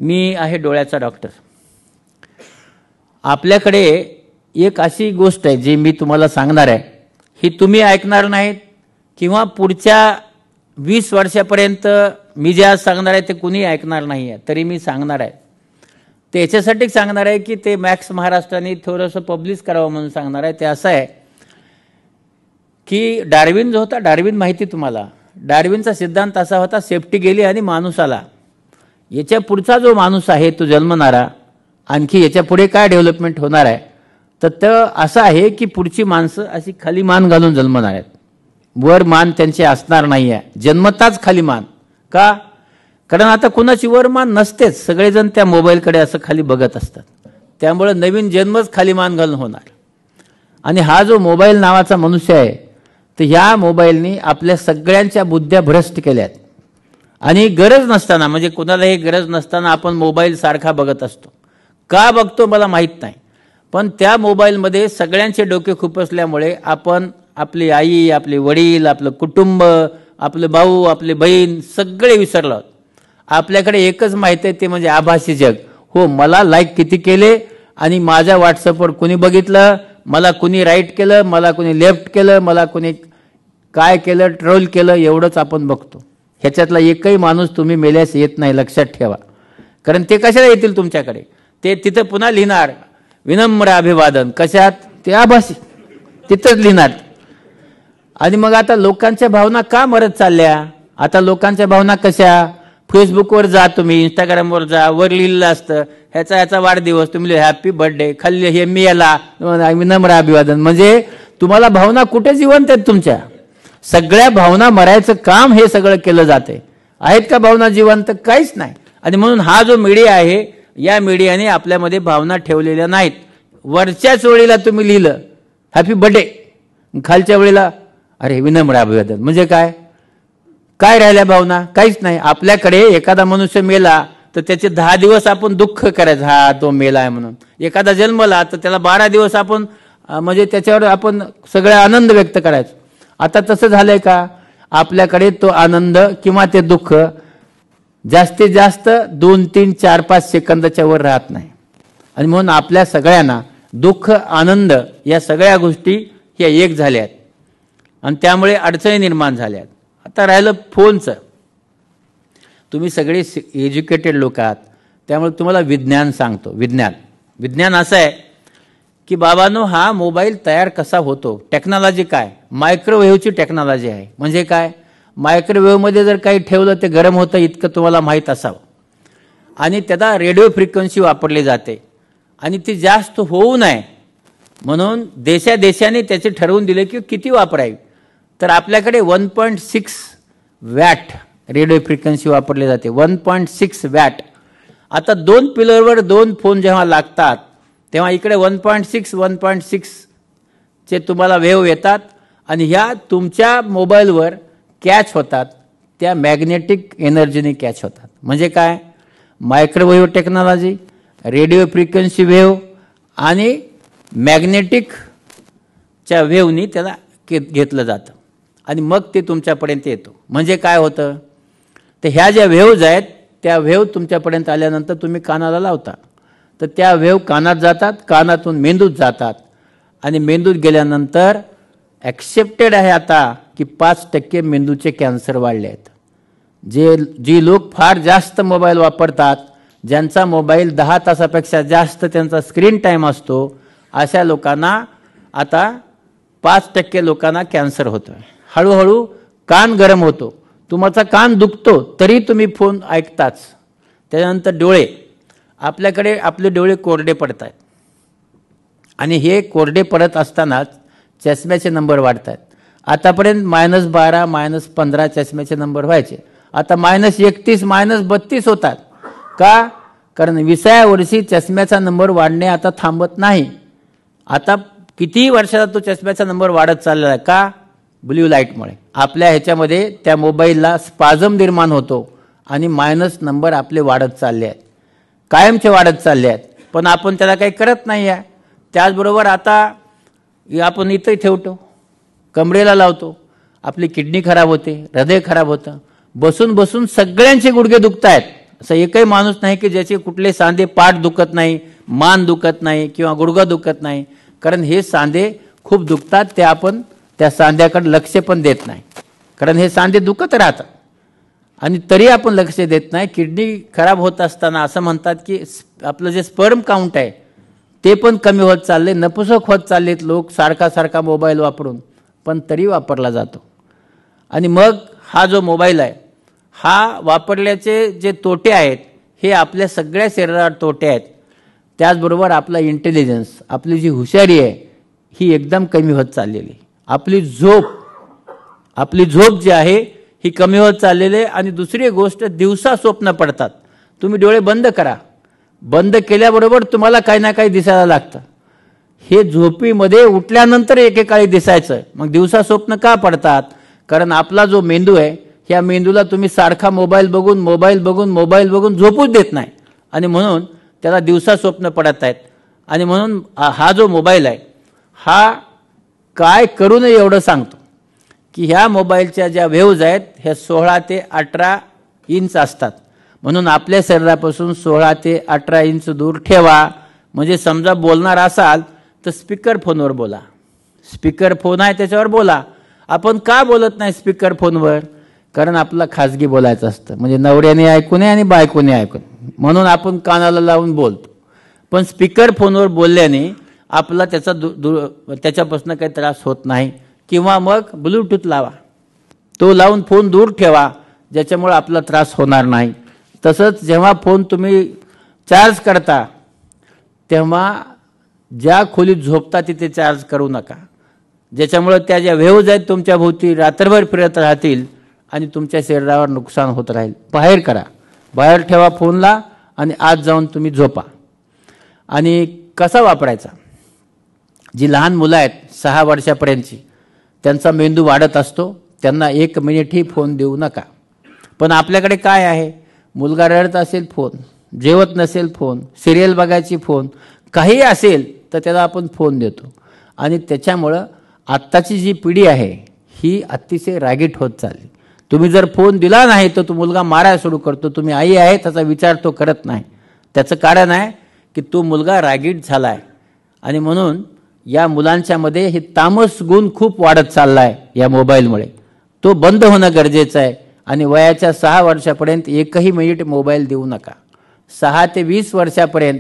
मी आहे डोळ्याचा डॉक्टर. आपल्याकडे एक अशी गोष्ट आहे जी मी तुम्हाला सांगणार आहे, ही तुम्ही ऐकणार नाहीत किंवा पुढच्या 20 वर्षापर्यंत मी जे आज सांगणार आहे ते कुणी ऐकणार नाही आहे, तरी मी सांगणार आहे. ते याच्यासाठी सांगणार आहे की ते मॅक्स महाराष्ट्राने थोडंसं पब्लिश करावं म्हणून सांगणार आहे. ते असं आहे की डार्विन जो होता, डार्विन माहिती तुम्हाला, डार्विनचा सिद्धांत असा होता, सेफ्टी गेली आणि माणूस आला. याच्या पुढचा जो माणूस आहे तो जन्मणारा, आणखी याच्या पुढे काय डेव्हलपमेंट होणार आहे, तर ते असं आहे की पुढची माणसं अशी खाली मान घालून जन्मणार आहेत. वर मान त्यांचे असणार नाही आहे, जन्मताच खाली मान. का? कारण आता कुणाची वर मान नसतेच, सगळेजण त्या मोबाईलकडे असं खाली बघत असतात. त्यामुळे नवीन जन्मच खाली मान घालून होणार. आणि हा जो मोबाईल नावाचा मनुष्य आहे, तर ह्या मोबाईलनी आपल्या सगळ्यांच्या बुद्ध्या भ्रष्ट केल्यात. आणि गरज नसताना, म्हणजे कुणालाही गरज नसताना आपण मोबाईल सारखा बघत असतो. का बघतो मला माहीत नाही, पण त्या मोबाईलमध्ये सगळ्यांचे डोके खुपसल्यामुळे आपण आपली आई, आपले वडील, आपलं कुटुंब, आपले भाऊ, आपले बहीण सगळे विसरलो. आपल्याकडे एकच माहिती आहे, ते म्हणजे आभासी जग. हो, मला लाईक किती केले आणि माझ्या व्हॉट्सअपवर कुणी बघितलं, मला कुणी राईट केलं, मला कुणी लेफ्ट केलं, मला कुणी काय केलं, ट्रोल केलं, एवढंच आपण बघतो. ह्याच्यातला एकही माणूस तुम्ही मेल्यास येत नाही, लक्षात ठेवा. कारण ते कशाला येतील तुमच्याकडे? ते तिथं पुन्हा लिहिणार विनम्र अभिवादन. कशात? ते आभासी, तिथंच लिहिणार. आणि मग आता लोकांच्या भावना का मरत चालल्या? आता लोकांच्या भावना कशा? फेसबुकवर जा, तुम्ही इंस्टाग्रामवर जा, वर लिहिलेलं असतं ह्याचा वाढदिवस, तुम्ही हॅपी बर्थडे, खाली हे मी याला विनम्र अभिवादन. म्हणजे तुम्हाला भावना कुठे जिवंत आहेत तुमच्या? सगळ्या भावना मरायचं काम हे सगळं केलं जाते. आहेत का भावना जिवंत? काहीच नाही. आणि म्हणून हा जो मीडिया आहे, या मीडियाने आपल्यामध्ये भावना ठेवलेल्या नाहीत. वरच्याच वेळेला तुम्ही लिहिलं हॅपी बर्थडे, खालच्या वेळेला अरे विनम्र अभिवादन. म्हणजे काय काय राहिल्या भावना? काहीच नाही. आपल्याकडे एखादा मनुष्य मेला तर त्याचे 10 दिवस आपण दुःख करायचं, हा तो मेला आहे म्हणून. एखादा जन्मला तर त्याला 12 दिवस आपण म्हणजे त्याच्यावर आपण सगळा आनंद व्यक्त करायचो. आता तसं झालंय का? आपल्याकडे तो आनंद किंवा ते दुःख जास्तीत जास्त 2, 3, 4, 5 सेकंदाच्या वर राहत नाही. आणि म्हणून आपल्या सगळ्यांना दुःख, आनंद या सगळ्या गोष्टी ह्या एक झाल्यात आणि त्यामुळे अडचणी निर्माण झाल्यात. आता राहिलं फोनचं. तुम्ही सगळे एज्युकेटेड लोक आहात, त्यामुळे तुम्हाला विज्ञान सांगतो. विज्ञान असं आहे की बाबांनो, हा मोबाईल तयार कसा होतो, टेक्नॉलॉजी काय? मायक्रोवेव्हची टेक्नॉलॉजी आहे. म्हणजे काय? मायक्रोवेव्हमध्ये जर काही ठेवलं ते गरम होतं, इतकं तुम्हाला माहीत असावं. आणि त्याला रेडिओ फ्रिक्वेन्सी वापरली जाते आणि ती जास्त होऊ नये म्हणून देशाने त्याचे ठरवून दिले की किती वापरावी. तर आपल्याकडे 1.6 वॅट रेडिओ फ्रिक्वेन्सी वापरली जाते. 1.6 वॅट. आता 2 पिलरवर 2 फोन जेव्हा लागतात तेव्हा इकडे 1.6 चे तुम्हाला वेव्ह येतात आणि ह्या तुमच्या मोबाईलवर कॅच होतात, त्या मॅग्नेटिक एनर्जीने कॅच होतात. म्हणजे काय? Microwave technology, radio frequency wave आणि मॅग्नेटिकच्या वेव्हनी त्याला घेतलं जातं आणि मग ते तुमच्यापर्यंत येतो. म्हणजे काय होतं? तर ह्या ज्या वेव्हज आहेत त्या वेव्ह तुमच्यापर्यंत आल्यानंतर तुम्ही कानाला लावता, तर त्या वेव्ह कानात जातात, कानातून मेंदूत जातात आणि मेंदूत गेल्यानंतर ॲक्सेप्टेड आहे आता की 5% मेंदूचे कॅन्सर वाढले आहेत. जी लोक फार जास्त मोबाईल वापरतात, ज्यांचा मोबाईल 10 तासापेक्षा जास्त त्यांचा स्क्रीन टाईम असतो, अशा लोकांना आता 5% लोकांना कॅन्सर होतोय. हळूहळू कान गरम होतो, तुमचा कान दुखतो तरी तुम्ही फोन ऐकताच. त्यानंतर डोळे, आपल्याकडे आपले डोळे कोरडे पडतात आणि हे कोरडे पडत असतानाच चष्म्याचे नंबर वाढत आहेत. आतापर्यंत -12, -15 चष्म्याचे नंबर व्हायचे, आता -31, -32 होतात. का? कारण 20व्या वर्षी चष्म्याचा नंबर वाढणे आता थांबत नाही. आता कितीही वर्षाचा तो चष्म्याचा नंबर वाढत चाललेला आहे. का? ब्ल्यू लाईटमुळे. आपल्या ह्याच्यामध्ये त्या मोबाईलला स्पाझम निर्माण होतो आणि मायनस नंबर आपले वाढत चालले आहेत, कायमचे वाढत चालले आहेत. पण आपण त्याला काही करत नाही आहे. त्याचबरोबर आता आपण इथं ठेवतो, कमरेला लावतो, आपली किडनी खराब होते, हृदय खराब होतं. बसून बसून सगळ्यांचे गुडघे दुखत आहेत, असा एकही माणूस नाही की ज्याचे कुठले सांधे, पाठ दुखत नाही, मान दुखत नाही किंवा गुडघा दुखत नाही. कारण हे सांधे खूप दुखतात, ते आपण त्या सांध्याकडे लक्ष पण देत नाही. कारण हे सांधे दुखत राहतात आणि तरी आपण लक्ष देत नाही. किडनी खराब होत असताना असं म्हणतात की आपलं जे स्पर्म काउंट आहे ते पण कमी होत चालले, नपुसक होत चाललेत लोक सारखा मोबाईल वापरून, पण तरी वापरला जातो. आणि मग हा जो मोबाईल आहे हा वापरल्याचे जे तोटे आहेत हे आपल्या सगळ्या शरीरावर तोटे आहेत. त्याचबरोबर आपला इंटेलिजन्स, आपली जी हुशारी आहे ही एकदम कमी होत चाललेली. आपली झोप जी आहे ही कमी होत चाललेली आहे. आणि दुसरी गोष्ट, दिवसा स्वप्न पडतात. तुम्ही डोळे बंद करा, बंद केल्याबरोबर तुम्हाला काही ना काही दिसायला लागतं. हे झोपीमध्ये उठल्यानंतर एकेकाळी दिसायचं. मग दिवसा स्वप्न का पडतात? कारण आपला जो मेंदू आहे ह्या मेंदूला तुम्ही सारखा मोबाईल बघून झोपूच देत नाही आणि म्हणून त्याला दिवसा स्वप्न पडत आहेत. आणि म्हणून हा जो मोबाईल आहे हा काय करू नये एवढं सांगतो की ह्या मोबाईलच्या ज्या वेव्ज आहेत ह्या 16 ते 18 इंच असतात. म्हणून आपल्या शरीरापासून 16 ते 18 इंच दूर ठेवा. म्हणजे समजा बोलणार असाल तर स्पीकर फोनवर बोला. स्पीकर फोन आहे त्याच्यावर बोला. आपण का बोलत नाही स्पीकर फोनवर? कारण आपला खाजगी बोलायचं असतं, म्हणजे नवऱ्याने ऐकू नये आणि बायकोने ऐकू नये म्हणून आपण कानाला लावून बोलतो. पण स्पीकर फोनवर बोलल्याने आपला त्याच्यापासून काही त्रास होत नाही. किंवा मग ब्लूटूथ लावा, तो लावून फोन दूर ठेवा, ज्याच्यामुळे आपला त्रास होणार नाही. तसंच जेव्हा फोन तुम्ही चार्ज करता तेव्हा ज्या खोलीत झोपता तिथे चार्ज करू नका, ज्याच्यामुळे त्या ज्या वेव्ज आहेत तुमच्या भोवती रात्रभर फिरत राहतील आणि तुमच्या शरीरावर नुकसान होत राहील. बाहेर करा, बाहेर ठेवा फोनला आणि आत जाऊन तुम्ही झोपा. आणि कसा वापरायचा? जी लहान मुलं आहेत 6 वर्षापर्यंतची, त्यांचा मेंदू वाढत असतो, त्यांना 1 मिनिटही फोन देऊ नका. पण आपल्याकडे काय आहे? मुलगा रडत असेल फोन, जेवत नसेल फोन, सिरियल बघायची फोन, काही असेल तर त्याला आपण फोन देतो. आणि त्याच्यामुळं आत्ताची जी पिढी आहे ही अतिशय रागीट होत चालली. तुम्ही जर फोन दिला नाही तर तो मुलगा मारायला सुरू करतो. तुम्ही आई आहे त्याचा विचार तो करत नाही. त्याचं कारण आहे की तो मुलगा रागीट झाला आहे. आणि म्हणून या मुलांच्यामध्ये हे तामस गुण खूप वाढत चालला आहे या मोबाईलमुळे. तो बंद होणं गरजेचं आहे. आणि वयाच्या 6 वर्षापर्यंत 1ही मिनिट मोबाईल देऊ नका. 6 ते 20 वर्षापर्यंत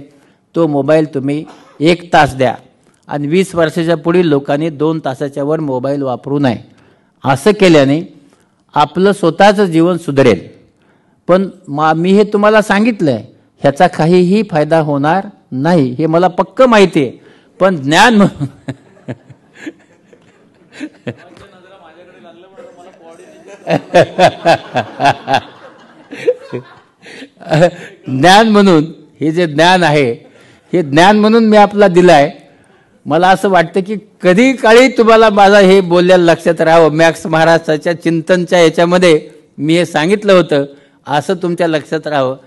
तो मोबाईल तुम्ही 1 तास द्या. आणि 20 वर्षाच्या पुढील लोकांनी 2 तासाच्या वर मोबाईल वापरू नये. असं केल्याने आपलं स्वतःचं जीवन सुधारेल. पण मी हे तुम्हाला सांगितलं आहे, ह्याचा काहीही फायदा होणार नाही हे मला पक्क माहिती आहे. पण ज्ञान ज्ञान म्हणून हे जे ज्ञान आहे हे ज्ञान म्हणून मी आपला दिलं आहे. मला असं वाटतं की कधी काळी तुम्हाला माझा हे बोललेलं लक्षात राहावं. मॅक्स महाराष्ट्राच्या चिंतनच्या याच्यामध्ये मी हे सांगितलं होतं, असं तुमच्या लक्षात राहावं.